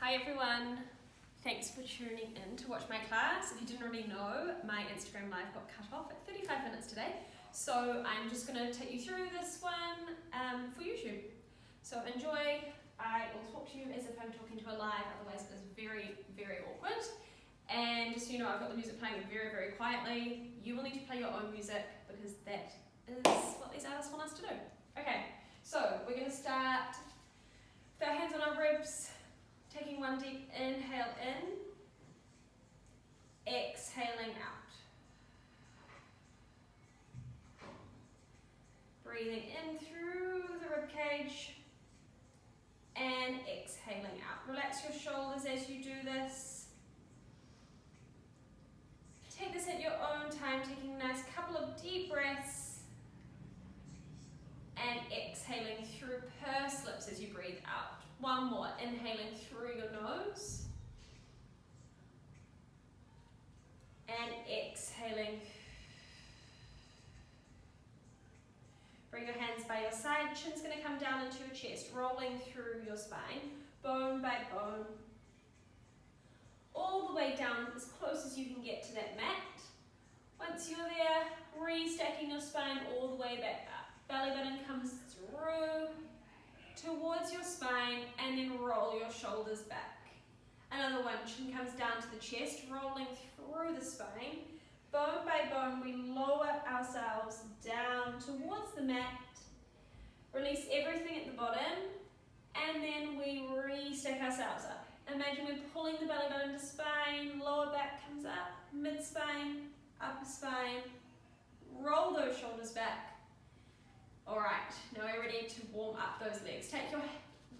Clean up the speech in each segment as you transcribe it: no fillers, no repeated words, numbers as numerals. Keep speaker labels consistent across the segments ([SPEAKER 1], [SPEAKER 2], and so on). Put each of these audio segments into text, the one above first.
[SPEAKER 1] Hi everyone, thanks for tuning in to watch my class. If you didn't already know, my Instagram live got cut off at 35 minutes today, so I'm just going to take you through this one for YouTube. So enjoy. I will talk to you as if I'm talking to a live, otherwise it's very, very awkward. And just so you know, I've got the music playing very, very quietly. You will need to play your own music because that is what these artists want us to do. Okay, so we're going to start with our hands on our ribs, taking one deep inhale in, exhaling out. Breathing in through the rib cage and exhaling out. Relax your shoulders as you do this. Take this at your own time, taking a nice couple of deep breaths and exhaling through pursed lips as you breathe out. One more, inhaling through your nose and exhaling. Bring your hands by your side, chin's going to come down into your chest, rolling through your spine, bone by bone, all the way down as close as you can get to that mat. Once you're there, restacking your spine all the way back up. Belly button comes through towards your spine and then roll your shoulders back. Another one, chin comes down to the chest, rolling through the spine. Bone by bone, we lower ourselves down towards the mat. Release everything at the bottom and then we restack ourselves up. Imagine we're pulling the belly button to spine, lower back comes up, mid-spine, upper spine. Roll those shoulders back. Alright, now we're ready to warm up those legs. Take your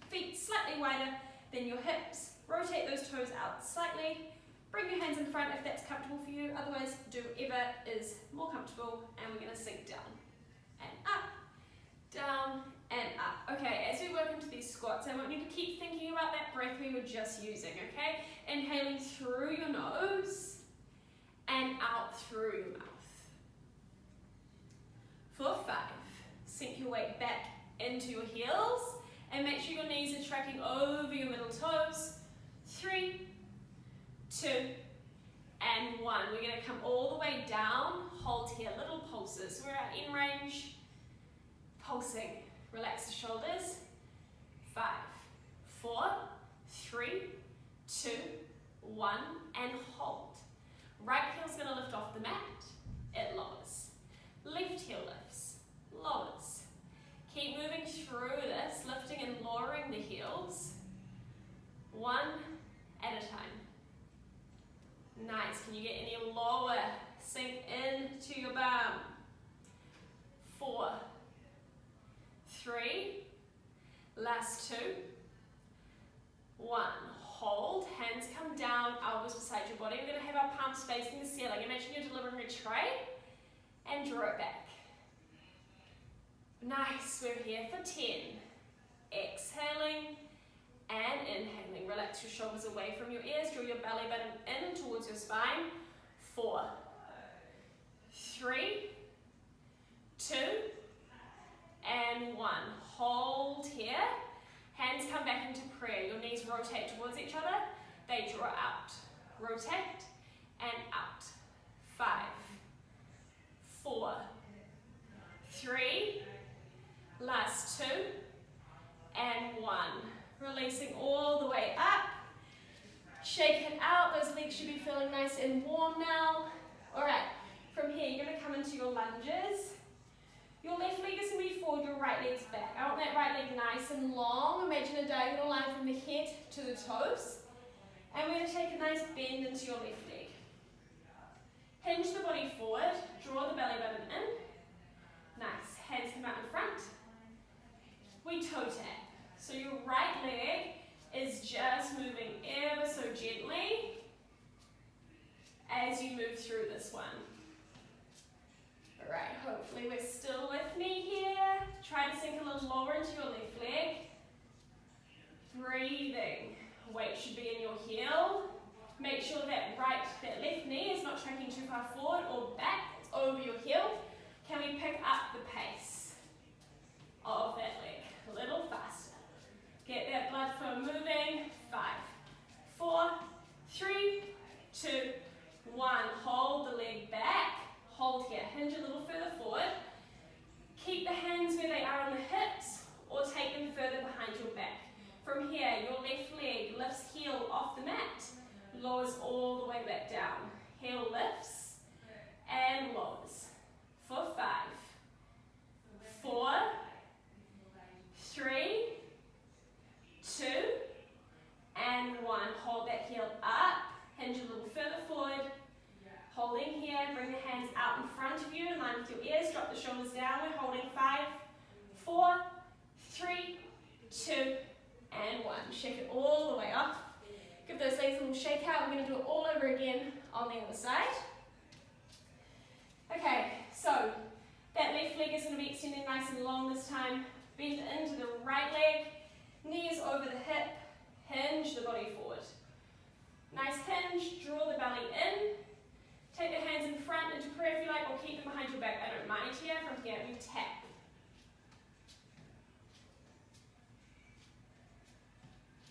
[SPEAKER 1] feet slightly wider than your hips. Rotate those toes out slightly. Bring your hands in front if that's comfortable for you. Otherwise, do whatever is more comfortable. And we're going to sink down and up, down and up. Okay, as we work into these squats, I want you to keep thinking about that breath we were just using, okay? Inhaling through your nose and out through your mouth. For 5. Sink your weight back into your heels and make sure your knees are tracking over your middle toes. 3, 2, and 1. We're going to come all the way down, hold here, little pulses. We're at in range, pulsing. Relax the shoulders. 5, 4, 3, 2, 1, and hold. Right heel's going to lift off the mat, it lowers. Left heel lifts, lowers. Keep moving through this, lifting and lowering the heels, one at a time. Nice, can you get any lower? Sink into your bum. 4, 3, last 2, 1. Hold, hands come down, elbows beside your body. We're going to have our palms facing the ceiling. Imagine you're delivering a tray and draw it back. Nice, we're here for 10. Exhaling and inhaling. Relax your shoulders away from your ears. Draw your belly button in towards your spine. 4, 3, 2, and 1. Hold here. Hands come back into prayer. Your knees rotate towards each other. They draw out. Rotate and out. 5, 4, 3, last 2, and 1. Releasing all the way up. Shake it out. Those legs should be feeling nice and warm now. Alright, from here you're going to come into your lunges. Your left leg is going to be forward, your right leg's back. I want that right leg nice and long. Imagine a diagonal line from the head to the toes. And we're going to take a nice bend into your left leg. Hinge the body forward. Draw the belly button in. Nice. Hands come out in front. We toe tap. So your right leg is just moving ever so gently as you move through this one. Alright, hopefully we're still with me here. Try to sink a little lower into your left leg. Breathing. Weight should be in your heel. Make sure that that left knee is not tracking too far forward or back. It's over your heel. Can we pick up the pace of that leg a little faster? Get that blood flow moving. 5, lowers all the way back down. Heel lifts and lowers. For 5, 4, 3, 2, and 1. Hold that heel up, hinge a little further forward. Holding here, bring the hands out in front of you, in line with your ears, drop the shoulders down. We're holding 5, 4, 3, 2, and 1. Shake it all the way up. Give those legs a little shake out. We're going to do it all over again on the other side. Okay, so that left leg is going to be extending nice and long this time. Bend into the right leg, knees over the hip, hinge the body forward. Nice hinge, draw the belly in. Take the hands in front into prayer if you like, or keep them behind your back. I don't mind here. From here, we tap.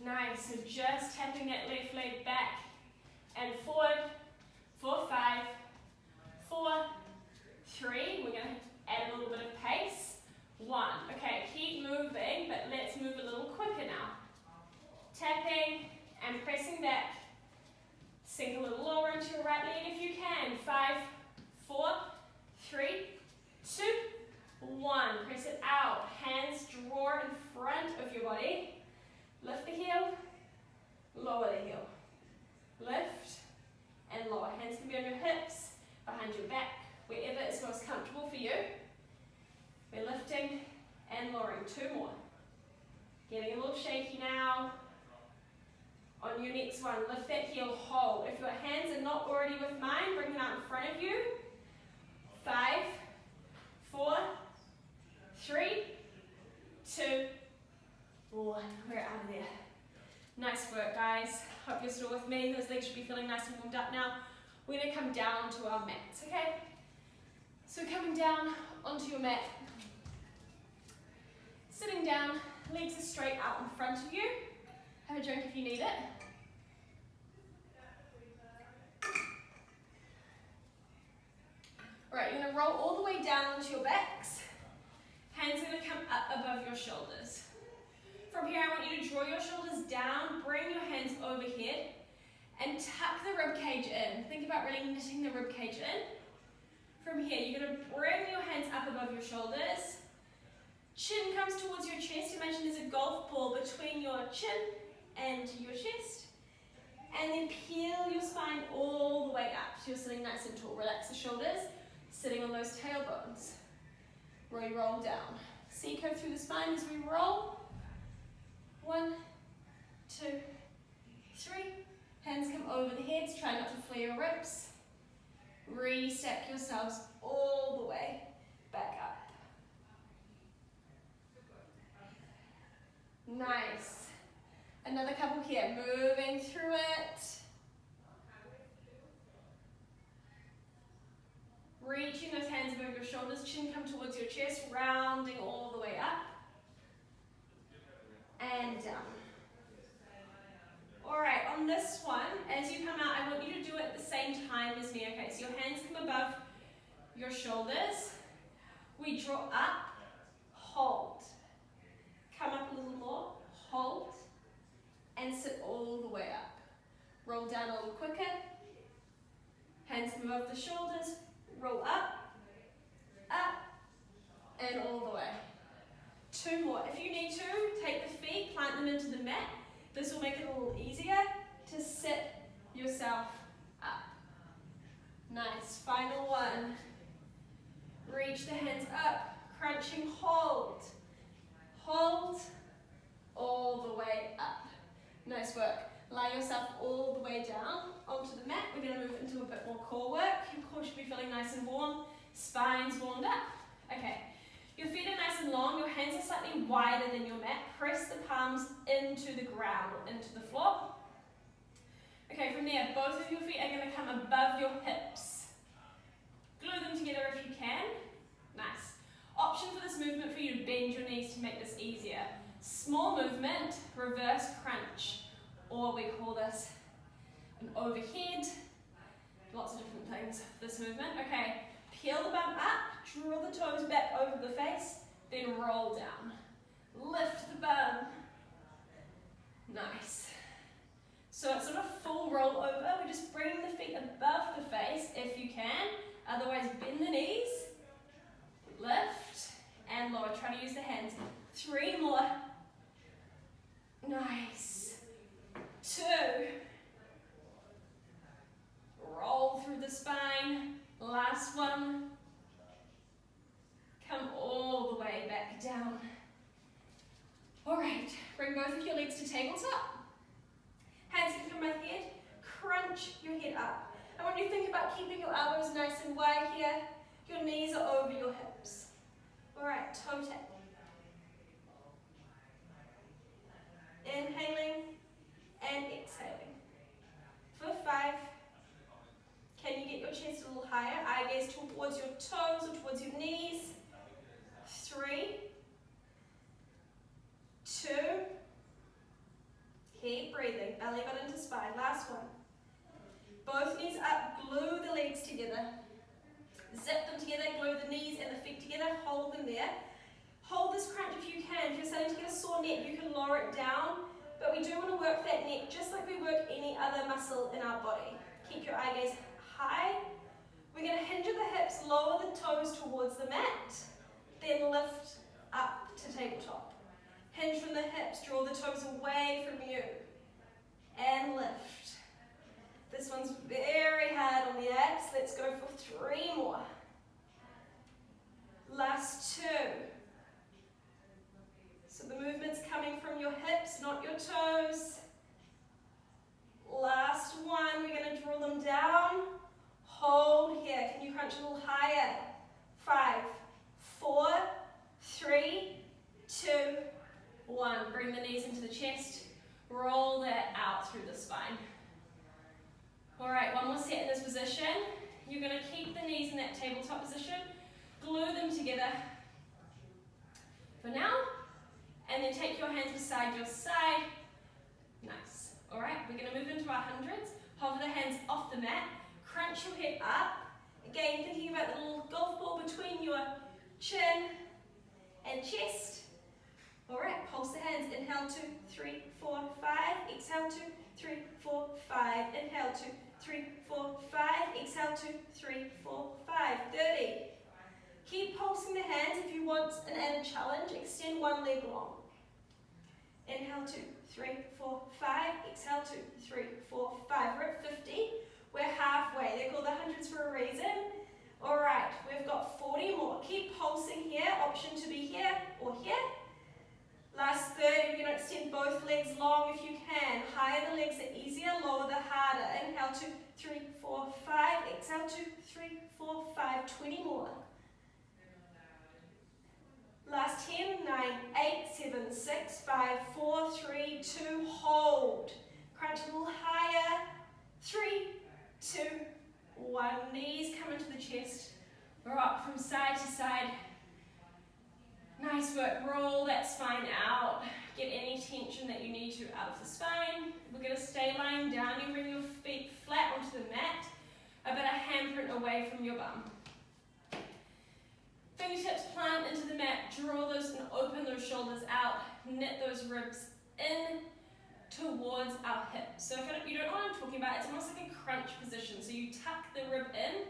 [SPEAKER 1] Nice, so just tapping that left leg back and forward for 5, 4, 3. We're going to add a little bit of pace. 1. Okay, keep moving, but let's move a little quicker now. Tapping and pressing back. Sink a little lower into your right leg if you can. 5, 4, 3, 2, 1. Press it out. Hands draw in front of your body. Lift the heel, lower the heel. Lift and lower. Hands can be on your hips, behind your back, wherever is most comfortable for you. We're lifting and lowering. 2 more. Getting a little shaky now. On your next one, lift that heel, hold. If your hands are not already with mine, bring them out in front of you. 5, 4, 3, 2, 1. We're out of there. Nice work, guys. Hope you're still with me. Those legs should be feeling nice and warmed up now. We're going to come down onto our mats, okay? So coming down onto your mat. Sitting down, legs are straight out in front of you. Have a drink if you need it. Alright, you're going to roll all the way down onto your backs. Hands are going to come up above your shoulders. From here, I want you to draw your shoulders down, bring your hands overhead, and tuck the rib cage in. Think about really knitting the rib cage in. From here, you're going to bring your hands up above your shoulders. Chin comes towards your chest. Imagine there's a golf ball between your chin and your chest. And then peel your spine all the way up. So you're sitting nice and tall. Relax the shoulders, sitting on those tailbones. Roll down. C curve through the spine as we roll. 1, 2, 3. Hands come over the heads. Try not to flare your ribs. Restack yourselves all the way back up. Nice. Another couple here. Moving through it. Reaching those hands above your shoulders. Chin come towards your chest. Rounding all the way up. And down. Alright, on this one, as you come out, I want you to do it at the same time as me. Okay, so your hands come above your shoulders. We draw up, hold. Come up a little more, hold, and sit all the way up. Roll down a little quicker. Hands come above the shoulders, roll up, and all the way. 2 more. If you need to, take the feet, plant them into the mat. This will make it a little easier to sit yourself up. Nice. Final one. Reach the hands up, crunching, hold. Hold all the way up. Nice work. Lie yourself all the way down onto the mat. We're going to move into a bit more core work. Your core should be feeling nice and warm. Spine's warmed up. Okay. Your feet are nice and long. Your hands are slightly wider than your mat. Press the palms into the ground or into the floor. Okay, from there, both of your feet are going to come above your hips. Glue them together if you can. Nice. Option for this movement for you to bend your knees to make this easier. Small movement, reverse crunch, or we call this an overhead. Lots of different things for this movement. Okay, peel the bum up, draw the toes back over the face, then roll down. Lift the bum. Nice. So it's not a full roll over, we're just bringing the feet above the face if you can. Otherwise, bend the knees, lift, and lower. Try to use the hands. 3 more. Nice. 2. Roll through the spine. Last one. Come all the way back down. All right, bring both of your legs to tabletop. Hands in front of my head. Crunch your head up. I want you to think about keeping your elbows nice and wide here. Your knees are over your hips. All right, toe tap. Inhaling and exhaling. For 5. Can you get your chest a little higher? Eye gaze towards your toes or towards your knees. 3. 2. Keep breathing. Belly button to spine. Last one. Both knees up. Glue the legs together. Zip them together. Glue the knees and the feet together. Hold them there. Hold this crunch if you can. If you're starting to get a sore neck, you can lower it down. But we do want to work that neck just like we work any other muscle in our body. Keep your eye gaze high. We're going to hinge at the hips, lower the toes towards the mat, then lift up to tabletop. Hinge from the hips, draw the toes away from you, and lift. This one's very hard on the abs. Let's go for 3 more. Last 2. So the movement's coming from your hips, not your toes. Last one, we're going to draw them down. Hold here. Can you crunch a little higher? 5, 4, 3, 2, 1. Bring the knees into the chest. Roll that out through the spine. All right, one more set in this position. You're going to keep the knees in that tabletop position. Glue them together for now. And then take your hands beside your side. Nice. All right, we're going to move into our hundreds. Hover the hands off the mat. Crunch your head up. Again, thinking about the little golf ball between your chin and chest. All right, pulse the hands. Inhale 2, 3, 4, 5. Exhale 2, 3, 4, 5. Inhale 2, 3, 4, 5. Exhale 2, 3, 4, 5. 30. Keep pulsing the hands. If you want an added challenge, extend one leg long. Inhale 2, 3, 4, 5. Exhale 2, 3, 4, 5. We're at 50. We're halfway. They're called the hundreds for a reason. All right, we've got 40 more. Keep pulsing here. Option to be here or here. Last 30, we're going to extend both legs long if you can. Higher the legs are easier, lower the harder. Inhale 2, 3, 4, 5. Exhale 2, 3, 4, 5. 20 more. Last 10, 9, 8, 7, 6, 5, 4, 3, 2, hold. Crunch a little higher. 3, 2, 1. Knees come into the chest. Rock from side to side. Nice work. Roll that spine out. Get any tension that you need to out of the spine. We're going to stay lying down. You bring your feet flat onto the mat, about a handprint away from your bum. Fingertips plant into the mat. Draw those and open those shoulders out. Knit those ribs in towards our hips. So if you don't know what I'm talking about, it's almost like a crunch position. So you tuck the rib in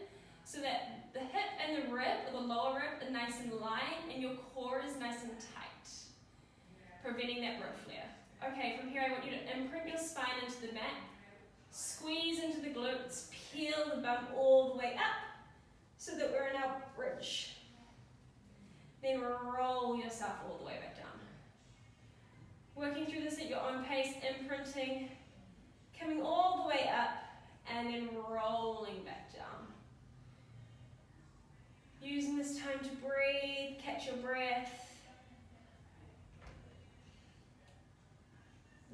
[SPEAKER 1] so that the hip and the rib, or the lower rib, are nice and line, and your core is nice and tight, preventing that rib flare. Okay, from here I want you to imprint your spine into the mat, squeeze into the glutes, peel the bum all the way up so that we're in our bridge. Then roll yourself all the way back down. Working through this at your own pace, imprinting, coming all the way up, and then rolling back down. Using this time to breathe, catch your breath.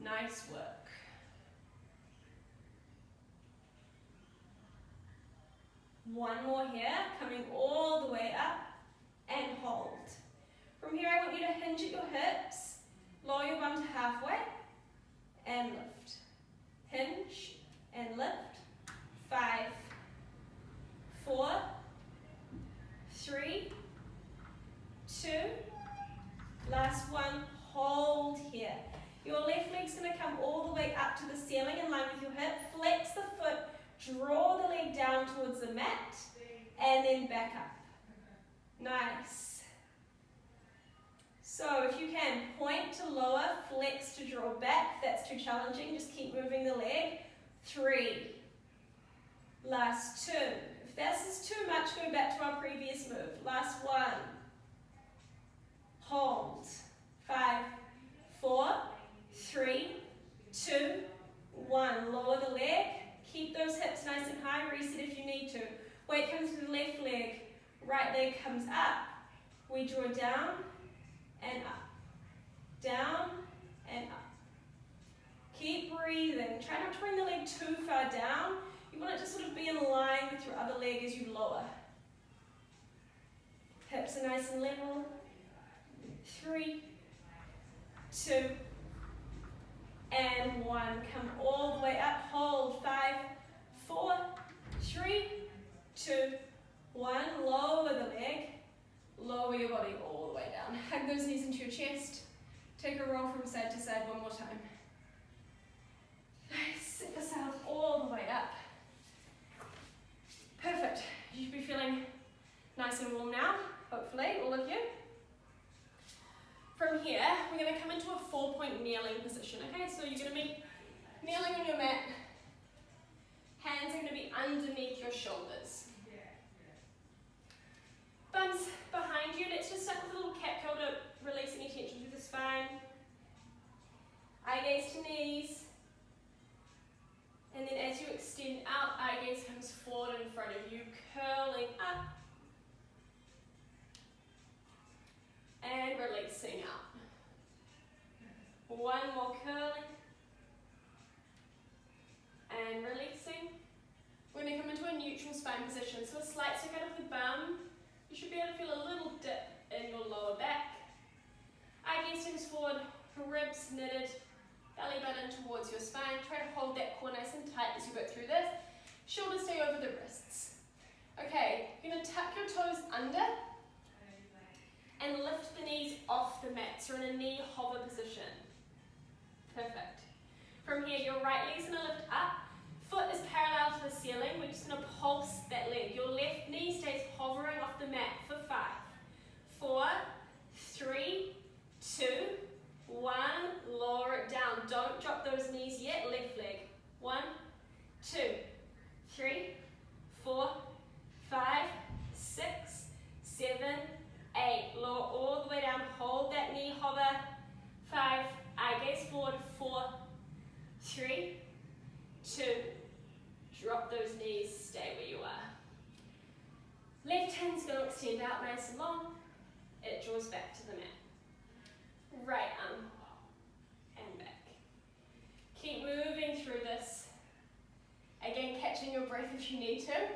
[SPEAKER 1] Nice work. One more here, coming all the way up and hold. From here I want you to hinge at your hips, lower your bum to halfway and lift. Hinge and lift. 5, 4, 3, 2, last one, hold here. Your left leg's going to come all the way up to the ceiling in line with your hip. Flex the foot, draw the leg down towards the mat, and then back up. Nice. So if you can, point to lower, flex to draw back. If that's too challenging, just keep moving the leg. 3. Last 2. If this is too much, go back to our previous move. Last 1. Hold. 5, 4, 3, 2, 1. Lower the leg. Keep those hips nice and high. Reset if you need to. Weight comes to the left leg. Right leg comes up. We draw down and up. Down and up. Keep breathing. Try not to bring the leg too far down. You want it to sort of be in line with your other leg as you lower. Hips are nice and level. 3, 2, and 1. Come all the way up. Hold. 5, 4, 3, 2, 1. Lower the leg. Lower your body all the way down. Hug those knees into your chest. Take a roll from side to side one more time. Nice. Sit yourself all the way up. Perfect. You should be feeling nice and warm now, hopefully, all of you. From here, we're going to come into a 4-point kneeling position, okay? So you're going to be kneeling on your mat. Hands are going to be underneath your shoulders. Bums behind you. Let's just start with a little cat cow to release any tension through the spine. Eye gaze to knees. And then as you extend out, eye gaze comes forward in front of you, curling up. And releasing out. One more curling. And releasing. We're going to come into a neutral spine position. So a slight stick out of the bum. You should be able to feel a little dip in your lower back. Eye gaze comes forward, ribs knitted, belly button towards your spine. Try to hold that core nice and tight as you go through this. Shoulders stay over the wrists. Okay, you're going to tuck your toes under and lift the knees off the mat. So you're in a knee hover position. Perfect. From here, your right leg's going to lift up. Foot is parallel to the ceiling. We're just going to pulse that leg. Your left knee stays hovering off the mat for 5, 4, 3, 2, 1. Lower it down. Don't drop those knees yet. Left leg. 1, 2, 3, 4, 5, 6, 7, 8. Lower all the way down. Hold that knee hover. 5. Eye gaze forward. 4, 3, 2. Drop those knees. Stay where you are. Left hand's going to extend out nice and long. It draws back to the mat. Right arm and back. Keep moving through this. Again, catching your breath if you need to.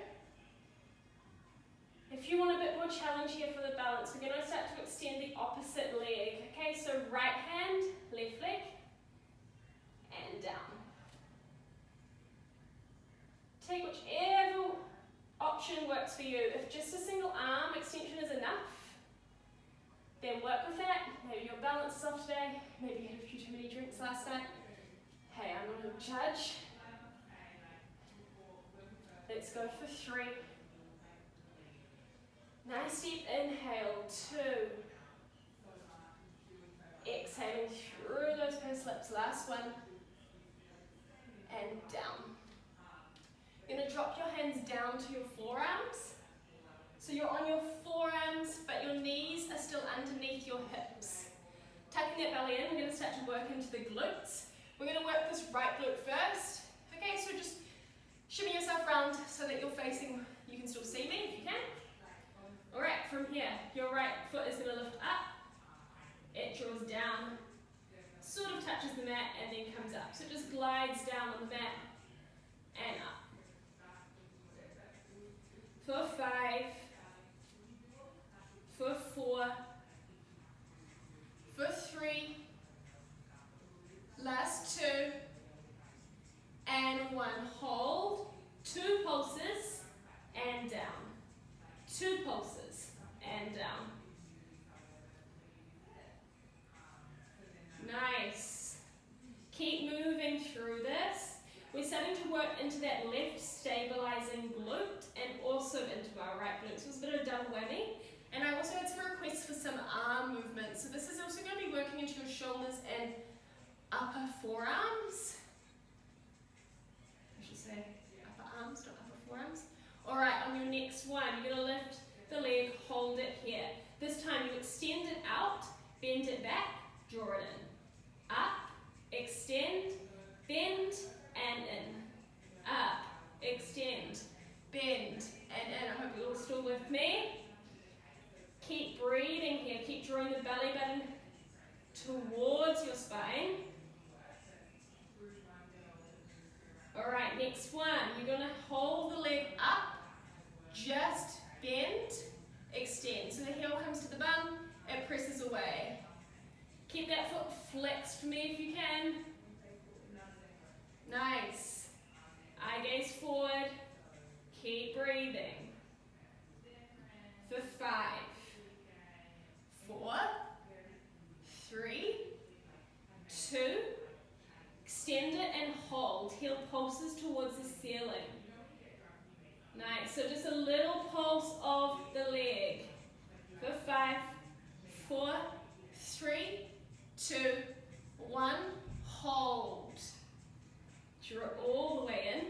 [SPEAKER 1] If you want a bit more challenge here for the balance, we're going to start to extend the opposite leg. Okay, so right hand, left leg, and down. Take whichever option works for you. If just a single arm extension is enough, then work with that. Maybe your balance is off today. Maybe you had a few too many drinks last night. Hey, I'm not a judge. Let's go for 3. Nice deep inhale. 2. Exhaling through those pursed lips. Last one. And down. You're going to drop your hands down to your forearms. So you're on your forearms, but your knees are still underneath your hips. Tucking that belly in, we're going to start to work into the glutes. We're going to work this right glute first. Okay, so just shimmy yourself around so that you're facing, you can still see me if you can. Alright, from here, your right foot is going to lift up. It draws down, sort of touches the mat, and then comes up. So it just glides down on the mat and up. For 5, for 4, for 3, last 2, and 1. Hold, 2 pulses, and down. 2 pulses, and down. Nice. shoulders and upper forearms. I should say upper arms, not upper forearms. Alright, on your next one, you're going to lift the leg, hold it here. This time you extend it out, bend it back, draw it in. Up, extend, bend, and in. Up, extend, bend, and in. I hope you're all still with me. Keep breathing here. Keep drawing the belly button towards your spine. Alright, next one. You're going to hold the leg up, just bend, extend. So the heel comes to the bum, it presses away. Keep that foot flexed for me if you can. Nice. Eye gaze forward. Keep breathing. For 5, 4, 3, 2, extend it and hold. Heel pulses towards the ceiling. Nice. So just a little pulse of the leg. For 5, 4, 3, 2, 1. Hold. Draw it all the way in.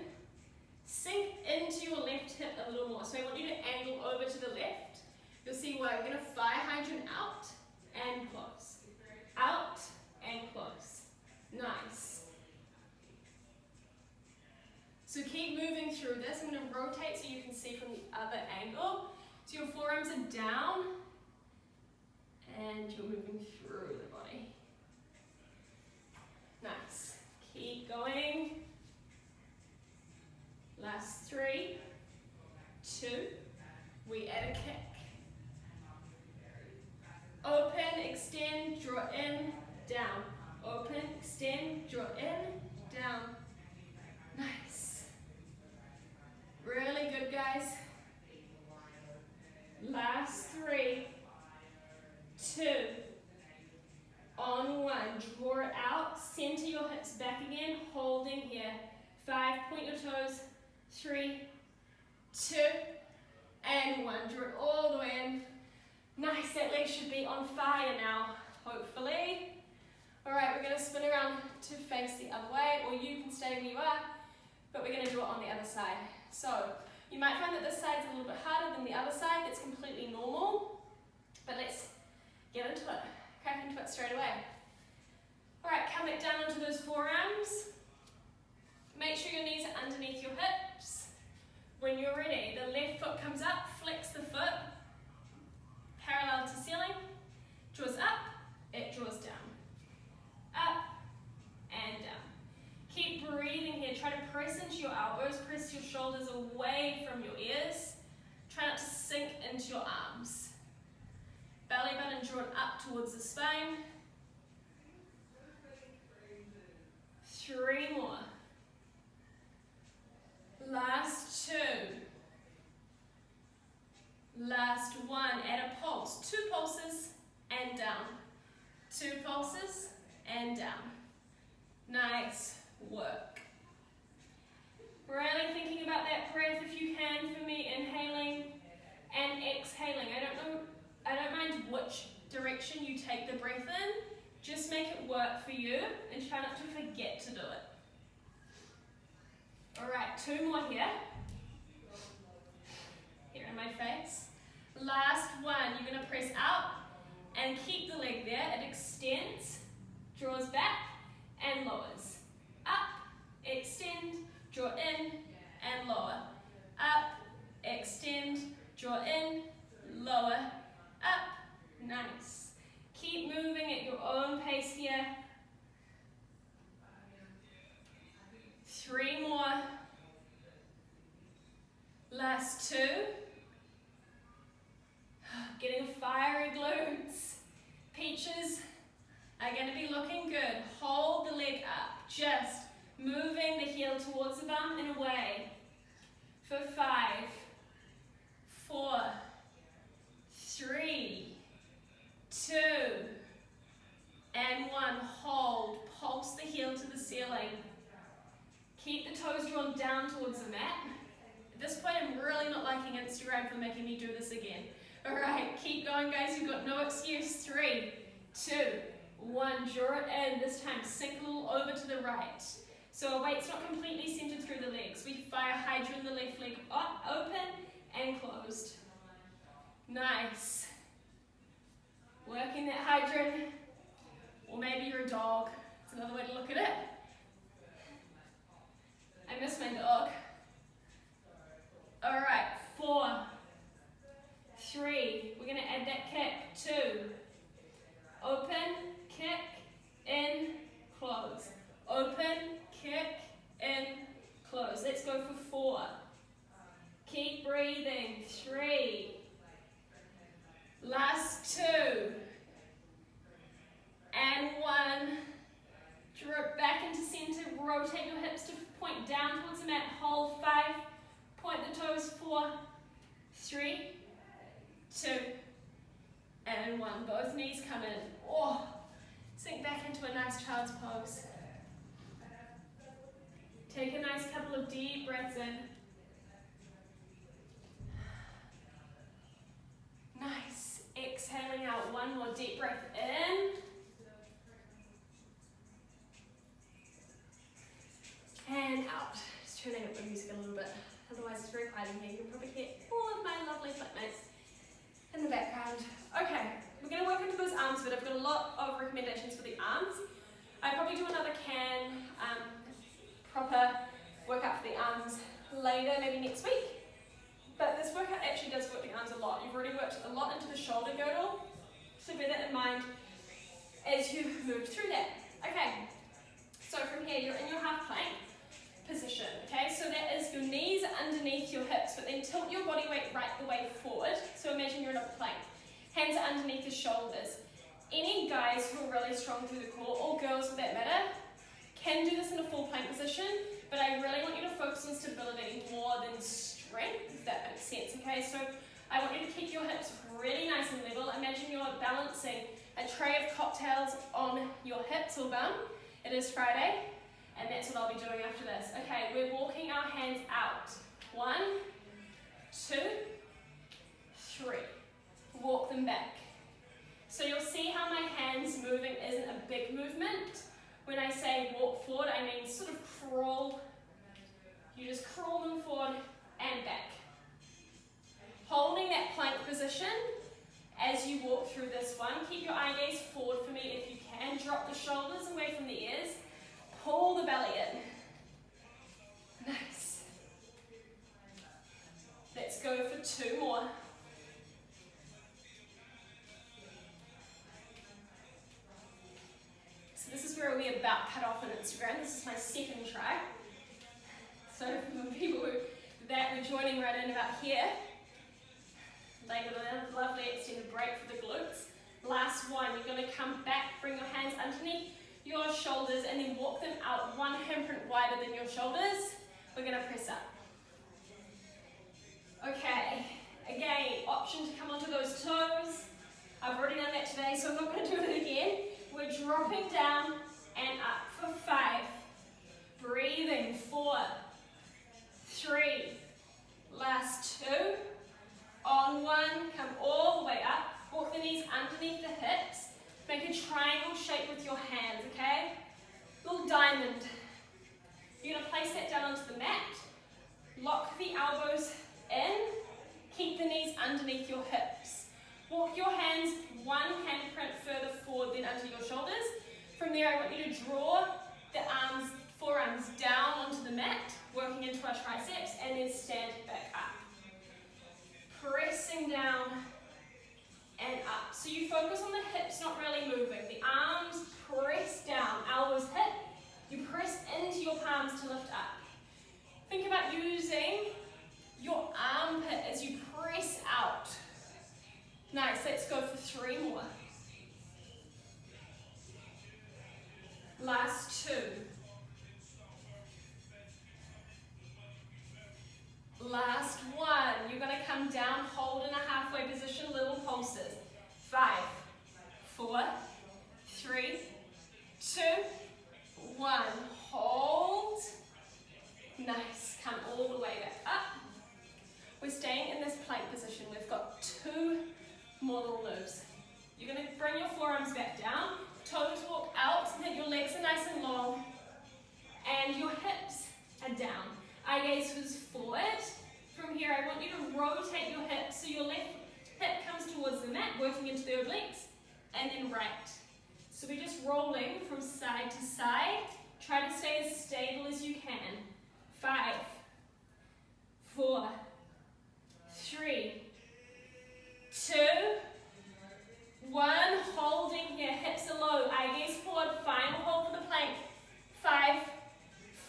[SPEAKER 1] Sink into your left hip a little more. So I want you to angle over to the left. You'll see where I'm going to fire hydrant out and close. Out and close. Nice. So keep moving through this. I'm going to rotate so you can see from the other angle. So your forearms are down and you're moving through the body. Nice. Keep going. Last 3, 2, we add a kick. Open, extend, draw in, down. Open, extend, draw in, down. Nice. Really good, guys. Last 3, 2, on 1. Draw it out, center your hips back again, holding here. 5, point your toes. 3, 2, and 1. Draw it all the way in. Nice, that leg should be on fire now, hopefully. Alright, we're going to spin around to face the other way, or you can stay where you are, but we're going to do it on the other side. So, you might find that this side's a little bit harder than the other side. That's completely normal, but let's get into it. Crack into it straight away. Alright, come back down onto those forearms. Make sure your knees are underneath your hips. When you're ready, the left foot comes up, flex the foot, parallel to ceiling, draws up, it draws down. Up and down. Keep breathing here. Try to press into your elbows, press your shoulders away from your ears. Try not to sink into your arms. Belly button drawn up towards the spine. 3 more. Last 2. Last 1. Add a pulse. 2 pulses and down. 2 pulses and down. Nice work. Really thinking about that breath if you can for me, inhaling and exhaling. I don't mind which direction you take the breath in. Just make it work for you and try not to forget to do it. Alright, 2 more here. Here in my face. Last 1, you're going to press out and keep the leg there. It extends, draws back and lowers. Up, extend, draw in and lower. Up, extend, draw in, lower, up. Nice. Keep moving at your own pace here. 3 more. Last 2. Getting fiery glutes. Peaches are going to be looking good. Hold the leg up. Just moving the heel towards the bum and away. For 5, 4, 3, 2, and 1. Hold. Pulse the heel to the ceiling. Keep the toes drawn down towards the mat. At this point, I'm really not liking Instagram for making me do this again. Alright, keep going, guys. You've got no excuse. 3, 2, 1, draw it in, this time sink a little over to the right. So our weight's not completely centered through the legs. We fire Hydra in the left leg up, open and closed. Nice. Working that Hydra, or maybe you're a dog. It's another way to look at it. I miss my dog. All right, 4, 3, we're gonna add that kick, 2, open, kick, in, close, open, kick, in, close. Let's go for 4, keep breathing, 3, last 2, and 1, drop back into center, rotate your hips to point down towards the mat, hold 5, point the toes, 4, 3, 2, and 1. Both knees come in. Oh, sink back into a nice child's pose. Take a nice couple of deep breaths in. Nice. Exhaling out. One more deep breath in. And out. Just turning up the music a little bit. Otherwise it's very quiet in here. You'll probably hear all of my lovely flatmates in the background. Okay, we're going to work into those arms a bit. I've got a lot of recommendations for the arms. I'll probably do another proper workout for the arms later, maybe next week. But this workout actually does work the arms a lot. You've already worked a lot into the shoulder girdle, so bear that in mind as you move through that. Okay, so from here you're in your half plank position, okay? So that is your knees underneath your hips, but then tilt your body weight right the way forward. So imagine you're in a plank. Hands are underneath the shoulders. Any guys who are really strong through the core, or girls for that matter, can do this in a full plank position, but I really want you to focus on stability more than strength, if that makes sense, okay? So I want you to keep your hips really nice and level. Imagine you're balancing a tray of cocktails on your hips or bum. It is Friday. And that's what I'll be doing after this. Okay, we're walking our hands out. 1, 2, 3. Walk them back. So you'll see how my hands moving isn't a big movement. When I say walk forward, I mean sort of crawl. You just crawl them forward and back. Holding that plank position as you walk through this one. Keep your eye gaze forward for me if you can. Drop the shoulders away from the ears. Pull the belly in. Nice. Let's go for 2 more. So this is where we about cut off on Instagram. This is my second try. So for the people that were joining right in about here, they got a lovely extended break for the glutes. Last one, you're going to come back, bring your hands underneath your shoulders and then walk them out 1 handprint wider than your shoulders. We're going to press up. Okay, again, option to come onto those toes. I've already done that today, so I'm not going to do it again. We're dropping down and up for 5. Breathing, 4, 3, last 2. On 1, come all the way up. Walk the knees underneath the hips. Make a triangle shape with your hands, okay? Little diamond. You're going to place that down onto the mat. Lock the elbows in. Keep the knees underneath your hips. Walk your hands 1 handprint further forward than under your shoulders. From there, I want you to draw the forearms down onto the mat, working into our triceps, and then stand back up. Pressing down and up. So you focus on the hips not really moving. The arms press down, elbows hit. You press into your palms to lift up. Think about using your armpit as you press out. Nice, let's go for 3 more. Last 2. Last 1. You're going to come down, hold in a halfway position, little pulses. 5, 4, 3, 2, 1. Hold. Nice. Come all the way back up. We're staying in this plank position. We've got 2 more little moves. You're going to bring your forearms back down. Toes will gaze was forward. From here, I want you to rotate your hips so your left hip comes towards the mat, working into the obliques, and then right. So we're just rolling from side to side. Try to stay as stable as you can. 5, 4, 3, 2, 1. Holding here, hips are low, eye gaze forward, final hold for the plank. 5,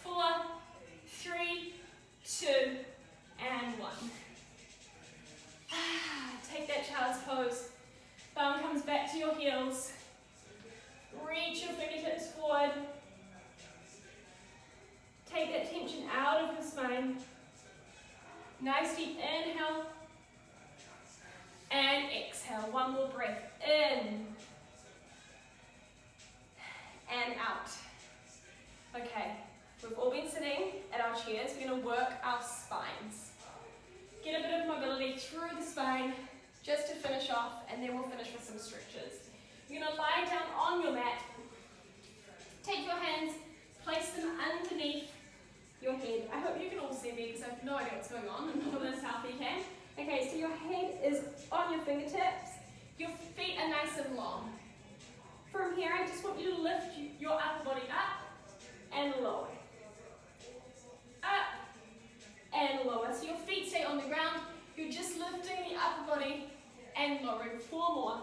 [SPEAKER 1] 4, 3, 2, and 1. Take that child's pose. Bum comes back to your heels. Reach your fingertips forward. Take that tension out of the spine. Nice deep inhale. And exhale. One more breath. In. And out. Okay, we've all been sitting at our chairs. We're going to work our spines. Get a bit of mobility through the spine just to finish off, and then we'll finish with some stretches. You're going to lie down on your mat. Take your hands, place them underneath your head. I hope you can all see me because I have no idea what's going on, and not as healthy you can. Okay, so your head is on your fingertips. Your feet are nice and long. From here, I just want you to lift your upper body up and lower. Up and lower. So your feet stay on the ground. You're just lifting the upper body and lowering. 4 more.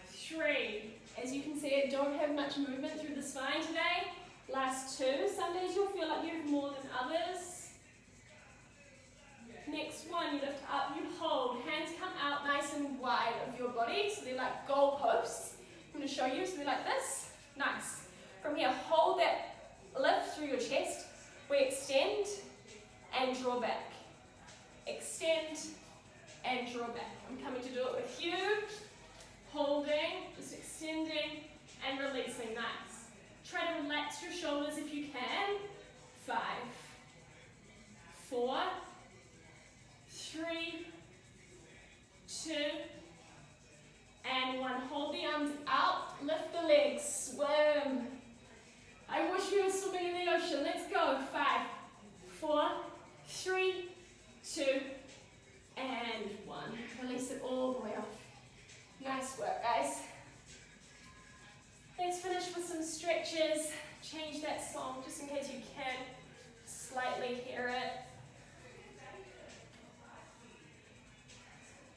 [SPEAKER 1] 3. As you can see, I don't have much movement through the spine today. Last 2. Some days you'll feel like you have more than others. Next one, you lift up, you hold. Hands come out nice and wide of your body. So they're like goal posts. I'm going to show you. So they're like this. Nice. From here, hold that lift through your chest. We extend and draw back. Extend and draw back. I'm coming to do it with you. Holding, just extending and releasing. Nice. Try to relax your shoulders if you can. 5, 4, 3, 2, and 1. Hold the arms out, lift the legs, swim. I wish we were swimming in the ocean. Let's go. 5, 4, 3, 2, and 1. Release it all the way off. Nice work, guys. Let's finish with some stretches. Change that song just in case you can slightly hear it.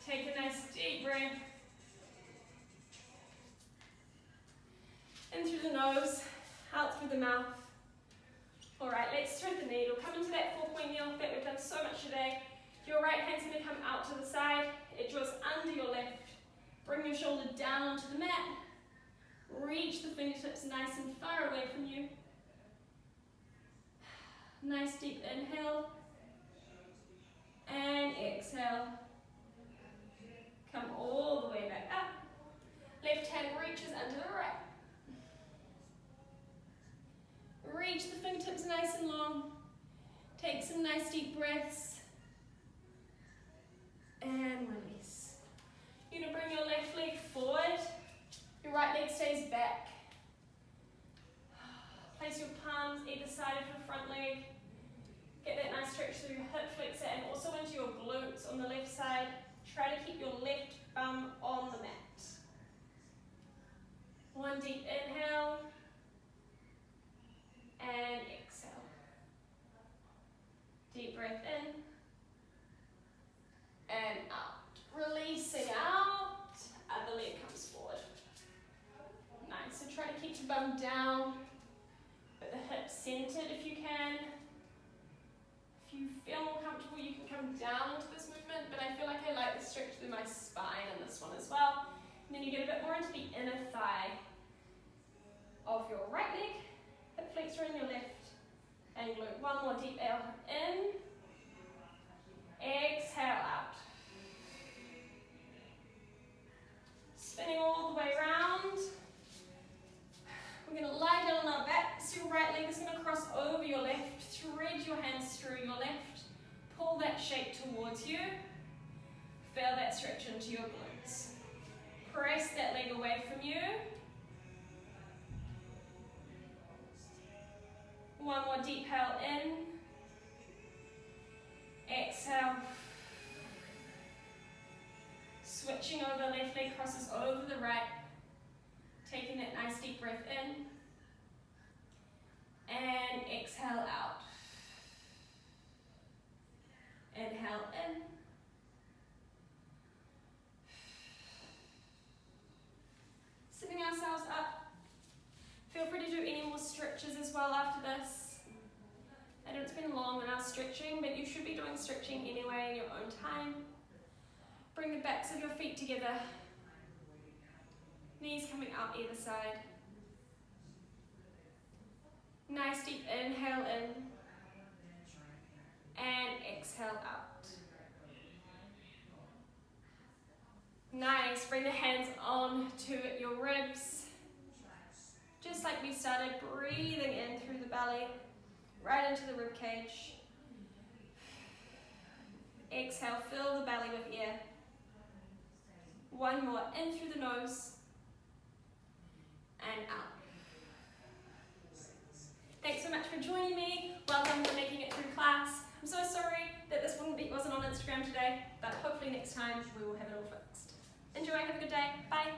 [SPEAKER 1] Take a nice deep breath. In through the nose, out through the mouth. Alright, let's thread the needle. Come into that 4-point kneel that we've done so much today. Your right hand's going to come out to the side. It draws under your left. Bring your shoulder down onto the mat. Reach the fingertips nice and far away from you. Nice deep inhale. And exhale. Come all the way back up. Left hand reaches under the right. Reach the fingertips nice and long. Take some nice deep breaths. And release. You're going to bring your left leg forward. Your right leg stays back. Place your palms either side of your front leg. Get that nice stretch through your hip flexor and also into your glutes on the left side. Try to keep your left bum on the mat. 1 deep inhale. And exhale. Deep breath in. And out. Releasing out. Other leg comes forward. Nice. So try to keep your bum down. But the hips centered if you can. If you feel more comfortable, you can come down into this movement. But I feel like I like the stretch through my spine in this one as well. And then you get a bit more into the inner thigh of your right leg. Hip flexor in your left. And glute. 1 more deep inhale in. Exhale out. Spinning all the way around. We're going to lie down on our back. So your right leg is going to cross over your left. Thread your hands through your left. Pull that shape towards you. Feel that stretch into your glutes. Press that leg away from you. deep inhale in. Exhale. Switching over, left leg crosses over the right. Taking that nice deep breath in. And exhale out. Inhale in. Sitting ourselves up. Feel free to do any more stretches as well after this. I don't spend long on our stretching, but you should be doing stretching anyway in your own time. Bring the backs of your feet together. Knees coming out either side. Nice deep inhale in. And exhale out. Nice, bring the hands on to your ribs. Just like we started, breathing in through the belly, right into the rib cage. Exhale, fill the belly with air. One more, in through the nose, and out. Thanks so much for joining me. Well done for making it through class. I'm so sorry that this wasn't on Instagram today, but hopefully next time we will have it all fixed. Enjoy, have a good day. Bye.